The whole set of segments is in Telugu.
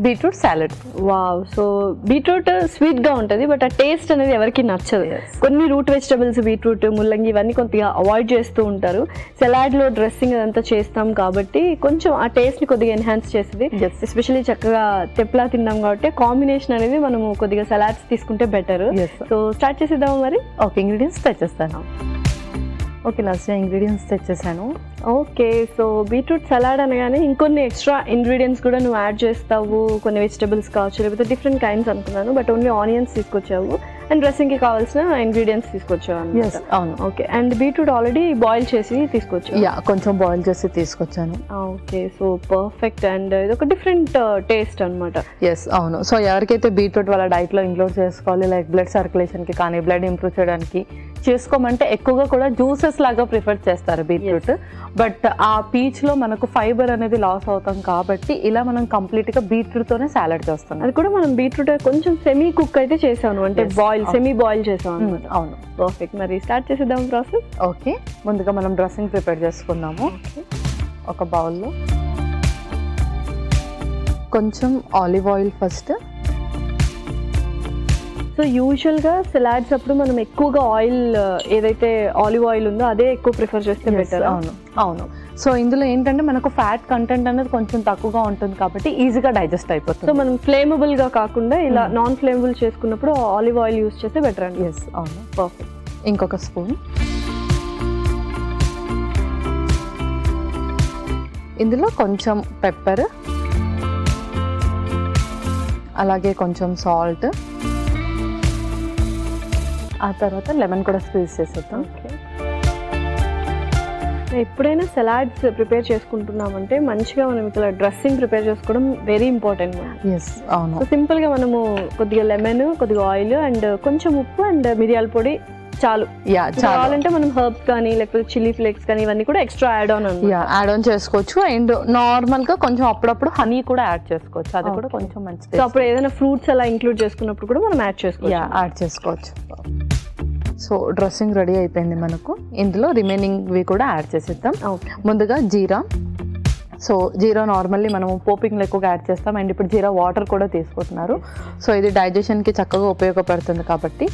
Beetroot salad. Wow. So beetroot sweet గా ఉంటది, బట్ ఆ టేస్ట్ అనేది ఎవరికి నచ్చదు. కొన్ని రూట్ వెజిటబుల్స్ బీట్రూట్, ముల్లంగి ఇవన్నీ కొద్దిగా అవాయిడ్ చేస్తూ ఉంటారు. సలాడ్ లో డ్రెస్సింగ్ అదంతా చేస్తాం కాబట్టి కొంచెం ఆ టేస్ట్ ని కొద్దిగా ఎన్హాన్స్ చేస్తుంది. ఎస్పెషల్లీ చక్కగా తెప్లా తిన్నాం కాబట్టి కాంబినేషన్ అనేది మనము కొద్దిగా సలాడ్స్ తీసుకుంటే బెటర్. సో స్టార్ట్ చేసేద్దాం మరి. ఓకే, ఇంగ్రీడియంట్స్ తెచ్చేస్తాను. ఓకే, లాస్ట్ ఇంగ్రీడియంట్స్ తెచ్చేసాను. ఓకే, సో బీట్రూట్ సలాడ్ అనగానే ఇంకొన్ని ఎక్స్ట్రా ఇంగ్రీడియంట్స్ కూడా నువ్వు యాడ్ చేస్తావు, కొన్ని వెజిటబుల్స్ కావచ్చు, లేకపోతే డిఫరెంట్ కైండ్స్ అనుకున్నాను. బట్ ఓన్లీ ఆనియన్స్ తీసుకొచ్చావు అండ్ డ్రెస్సింగ్కి కావాల్సిన ఇంగ్రీడియంట్స్ తీసుకొచ్చావు. అవును. Okay, and beetroot already boil చేసి తీసుకొచ్చావు. కొంచెం బాయిల్ చేసి తీసుకొచ్చాను. Okay, so perfect. అండ్ ఇది ఒక డిఫరెంట్ టేస్ట్ అనమాట. అవును. సో ఎవరికైతే బీట్రూట్ వాళ్ళ డైట్లో ఇంక్లూడ్ చేసుకోవాలి, లైక్ బ్లడ్ సర్క్యులేషన్కి కానీ బ్లడ్ ఇంప్రూవ్ చేయడానికి చేసుకోమంటే ఎక్కువగా కూడా జ్యూసెస్ లాగా ప్రిఫర్ చేస్తారు బీట్రూట్. బట్ ఆ పీచ్లో మనకు ఫైబర్ అనేది లాస్ అవుతాం కాబట్టి ఇలా మనం కంప్లీట్గా బీట్రూట్తోనే సాలడ్ చేస్తాం. అది కూడా మనం బీట్రూట్ కొంచెం సెమీ కుక్ అయితే చేసాను, అంటే సెమీ బాయిల్ చేసాం అనమాట. అవును, పర్ఫెక్ట్. మరి స్టార్ట్ చేసేద్దాం ప్రాసెస్. ఓకే, ముందుగా మనం డ్రెస్సింగ్ ప్రిపేర్ చేసుకుందాము. ఒక బౌల్లో కొంచెం ఆలివ్ ఆయిల్ ఫస్ట్. సో యూజువల్గా సలాడ్స్ అప్పుడు మనం ఎక్కువగా ఆయిల్, ఏదైతే ఆలివ్ ఆయిల్ ఉందో అదే ఎక్కువ ప్రిఫర్ చేస్తే బెటర్. అవును. సో ఇందులో ఏంటంటే మనకు ఫ్యాట్ కంటెంట్ అనేది కొంచెం తక్కువగా ఉంటుంది కాబట్టి ఈజీగా డైజెస్ట్ అయిపోతుంది. సో మనం ఫ్లేమబుల్ గా కాకుండా ఇలా నాన్ ఫ్లేమబుల్ చేసుకున్నప్పుడు ఆలివ్ ఆయిల్ యూజ్ చేస్తే బెటర్ అండి. అవును, పర్ఫెక్ట్. ఇంకొక స్పూన్. ఇందులో కొంచెం పెప్పర్, అలాగే కొంచెం సాల్ట్, ఆ తర్వాత లెమన్ కూడా స్క్వీజ్ చేసేద్దాం. ఎప్పుడైనా సలాడ్స్ ప్రిపేర్ చేసుకుంటున్నామంటే మంచిగా మనం ఇక్కడ డ్రెస్సింగ్ ప్రిపేర్ చేసుకోవడం వెరీ ఇంపార్టెంట్. అవును. సో సింపుల్ గా మనము కొద్దిగా లెమన్, కొద్దిగా ఆయిల్ అండ్ కొంచెం ఉప్పు అండ్ మిరియాల పొడి చాలు. కావాలంటే మనం హర్బ్స్ కానీ లేకపోతే చిల్లీ ఫ్లేక్స్ కానీ ఇవన్నీ కూడా ఎక్స్ట్రా యాడ్ ఆన్ చేసుకోవచ్చు. అండ్ నార్మల్ గా కొంచెం అప్పుడప్పుడు హనీ కూడా యాడ్ చేసుకోవచ్చు, అది కూడా కొంచెం మంచిది. సో అప్పుడు ఏదైనా ఫ్రూట్స్ అలా ఇంక్లూడ్ చేసుకున్నప్పుడు కూడా మనం యాడ్ చేసుకోవచ్చు. సో డ్రెస్సింగ్ రెడీ అయిపోయింది మనకు. ఇందులో రిమైనింగ్వి కూడా యాడ్ చేసేద్దాం. ముందుగా జీరా. సో జీరా నార్మల్లీ మనము పోపింగ్లో ఎక్కువగా యాడ్ చేస్తాం, అండ్ ఇప్పుడు జీరా వాటర్ కూడా తీసుకుంటున్నారు. సో ఇది డైజెషన్కి చక్కగా ఉపయోగపడుతుంది కాబట్టి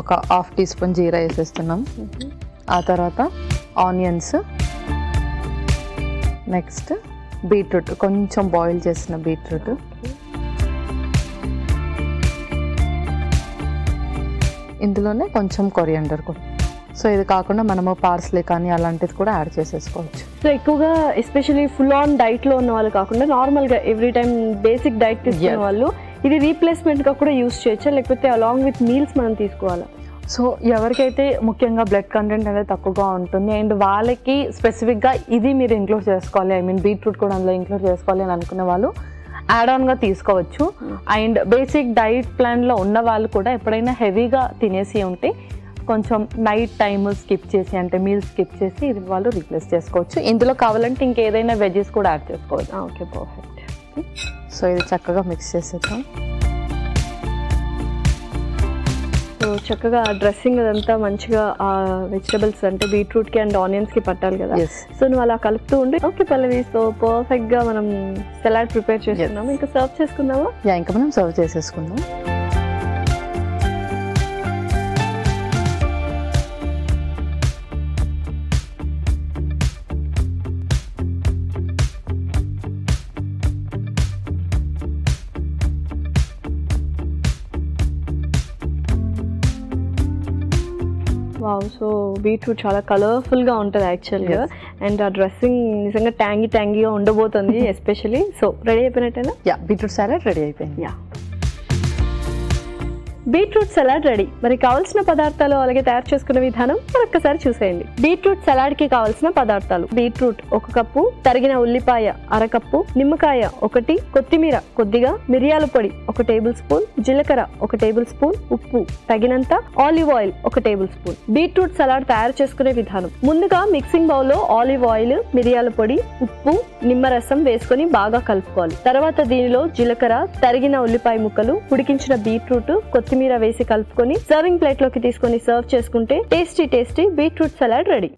ఒక హాఫ్ టీ స్పూన్ జీరా వేసేస్తున్నాం. ఆ తర్వాత ఆనియన్స్, నెక్స్ట్ బీట్రూట్, కొంచెం బాయిల్ చేసిన బీట్రూట్, ఇందులోనే కొంచెం కొరియాండర్ కూడా. సో ఇది కాకుండా మనము పార్స్లీ కానీ అలాంటిది కూడా యాడ్ చేసేసుకోవచ్చు. సో ఎక్కువగా ఎస్పెషల్లీ ఫుల్ ఆన్ డైట్లో ఉన్న వాళ్ళు కాకుండా నార్మల్గా ఎవ్రీ టైం బేసిక్ డైట్ తీసుకునే వాళ్ళు ఇది రీప్లేస్మెంట్గా కూడా యూస్ చేయొచ్చా, లేకపోతే అలాంగ్ విత్ మీల్స్ మనం తీసుకోవాలా? సో ఎవరికైతే ముఖ్యంగా బ్లడ్ కంటెంట్ అనేది తక్కువగా ఉంటుంది అండ్ వాళ్ళకి స్పెసిఫిక్గా ఇది మీరు ఇంక్లూడ్ చేసుకోవాలి, బీట్రూట్ కూడా అందులో ఇంక్లూడ్ చేసుకోవాలి అని అనుకునే వాళ్ళు యాడ్ ఆన్గా తీసుకోవచ్చు. అండ్ బేసిక్ డైట్ ప్లాన్లో ఉన్న వాళ్ళు కూడా ఎప్పుడైనా హెవీగా తినేసి ఉంటే కొంచెం నైట్ టైమ్ స్కిప్ చేసి, అంటే మీల్స్ స్కిప్ చేసి ఇది వాళ్ళు రీప్లేస్ చేసుకోవచ్చు. ఇందులో కావాలంటే ఇంకేదైనా వెజెస్ కూడా యాడ్ చేసుకోవచ్చు. Okay, perfect. సో ఇది చక్కగా మిక్స్ చేసేద్దాం. సో చక్కగా డ్రెస్సింగ్ అదంతా మంచిగా ఆ వెజిటబుల్స్ అంటే బీట్రూట్కి అండ్ ఆనియన్స్కి పట్టాలి కదా. సో నువ్వు అలా కలుపుతూ ఉండి. ఓకే పల్లవి, సో పర్ఫెక్ట్గా మనం సలాడ్ ప్రిపేర్ చేస్తున్నాము. ఇంకా సర్వ్ చేసుకుందామా? ఇంకా మనం సర్వ్ చేసేసుకుందాం. వావ్. సో బీట్రూట్ చాలా కలర్ఫుల్గా ఉంటుంది యాక్చువల్గా, అండ్ ఆ డ్రెస్సింగ్ నిజంగా ట్యాంగీగా ఉండబోతుంది ఎస్పెషలీ. సో రెడీ అయిపోయినట్టేనా? బీట్రూట్ సాలడ్ రెడీ అయిపోయింది. Beetroot salad ready. మరి కావాల్సిన పదార్థాలు అలాగే తయారు చేసుకునే విధానం మరొక్కసారి చూసేయండి. బీట్రూట్ సలాడ్ కి కావాల్సిన పదార్థాలు: బీట్రూట్ 1 కప్పు, తరిగిన ఉల్లిపాయ 1/2 కప్పు, నిమ్మకాయ 1, కొత్తిమీర కొద్దిగా, మిరియాల పొడి 1 టేబుల్ స్పూన్, జీలకర్ర 1 టేబుల్ స్పూన్, ఉప్పు తగినంత, olive oil 1 table spoon. Beetroot salad తయారు చేసుకునే విధానం: ముందుగా మిక్సింగ్ బౌల్ లో ఆలివ్ ఆయిల్, మిరియాల పొడి, ఉప్పు, నిమ్మరసం వేసుకొని బాగా కలుపుకోవాలి. తర్వాత దీనిలో జీలకర్ర, తరిగిన ఉల్లిపాయ ముక్కలు, ఉడికించిన బీట్రూట్, కొత్తిమీర వేసి కలుపుకొని సర్వింగ్ ప్లేట్ లోకి తీసుకొని సర్వ్ చేసుకుంటే టేస్టీ బీట్రూట్ సలాడ్ రెడీ.